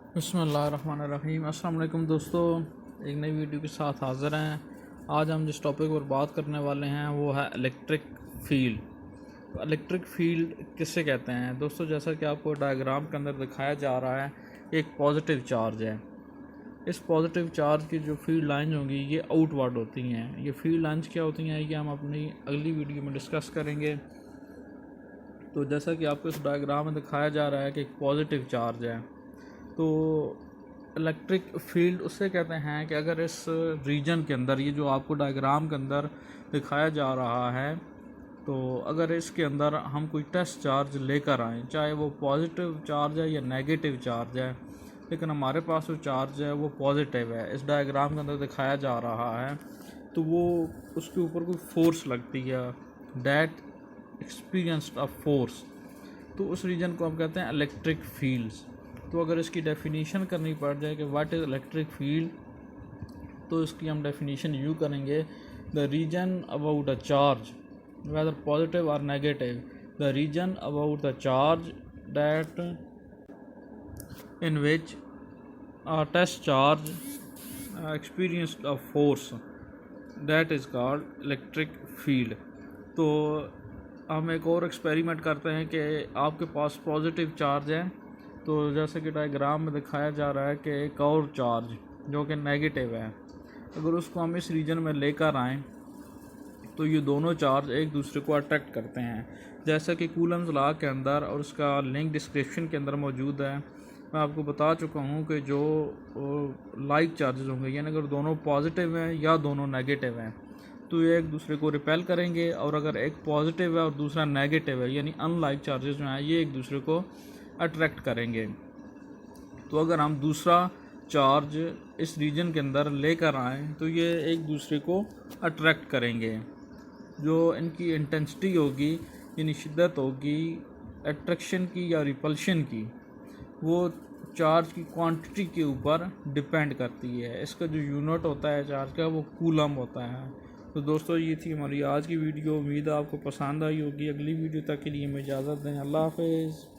बिस्मिल्लाहिर्रहमानिर्रहीम। अस्सलाम वालेकुम दोस्तों, एक नई वीडियो के साथ हाज़िर हैं। आज हम जिस टॉपिक पर बात करने वाले हैं वो है इलेक्ट्रिक फील्ड। तो इलेक्ट्रिक फील्ड किससे कहते हैं दोस्तों? जैसा कि आपको डायग्राम के अंदर दिखाया जा रहा है, एक पॉजिटिव चार्ज है। इस पॉजिटिव चार्ज की जो फील्ड लाइन होंगी ये आउटवर्ड होती हैं। ये फील्ड लाइंस क्या होती हैं ये हम अपनी अगली वीडियो में डिस्कस करेंगे। तो जैसा कि आपको इस डायग्राम में दिखाया जा रहा है कि एक पॉजिटिव चार्ज है, तो इलेक्ट्रिक फील्ड उससे कहते हैं कि अगर इस रीजन के अंदर, ये जो आपको डायग्राम के अंदर दिखाया जा रहा है, तो अगर इसके अंदर हम कोई टेस्ट चार्ज लेकर आएँ, चाहे वो पॉजिटिव चार्ज है या नेगेटिव चार्ज है, लेकिन हमारे पास जो चार्ज है वो पॉजिटिव है, इस डायग्राम के अंदर दिखाया जा रहा है, तो वो उसके ऊपर कोई फोर्स लगती है, डैट एक्सपीरियंस्ड अ फोर्स, तो उस रीजन को हम कहते हैं इलेक्ट्रिक फील्ड्स। तो अगर इसकी डेफिनेशन करनी पड़ जाए कि व्हाट इज़ इलेक्ट्रिक फील्ड, तो इसकी हम डेफिनेशन यूँ करेंगे, the region about a charge whether positive और negative, the region about the charge that in which a test charge experienced a force that is called electric field। तो हम एक और एक्सपेरिमेंट करते हैं कि आपके पास पॉजिटिव चार्ज है, तो जैसे कि डायग्राम में दिखाया जा रहा है कि एक और चार्ज जो कि नेगेटिव है, अगर उसको हम इस रीजन में लेकर आएँ तो ये दोनों चार्ज एक दूसरे को अट्रैक्ट करते हैं। जैसा कि कूलम्स लॉ के अंदर और उसका लिंक डिस्क्रिप्शन के अंदर मौजूद है, मैं आपको बता चुका हूँ कि जो लाइक चार्जेस होंगे, यानी अगर दोनों पॉजिटिव हैं या दोनों नेगेटिव हैं, तो ये एक दूसरे को रिपेल करेंगे, और अगर एक पॉजिटिव है और दूसरा नेगेटिव है, यानी अनलाइक चार्जेस जो हैं ये एक दूसरे को अट्रैक्ट करेंगे। तो अगर हम दूसरा चार्ज इस रीजन के अंदर लेकर आएँ तो ये एक दूसरे को अट्रैक्ट करेंगे। जो इनकी इंटेंसिटी होगी, यानी शिद्दत होगी अट्रैक्शन की या रिपल्शन की, वो चार्ज की क्वांटिटी के ऊपर डिपेंड करती है। इसका जो यूनिट होता है चार्ज का वो कूलम होता है। तो दोस्तों ये थी हमारी आज की वीडियो, उम्मीद है आपको पसंद आई होगी। अगली वीडियो तक के लिए हमें इजाज़त दें। अल्लाह हाफ़िज़।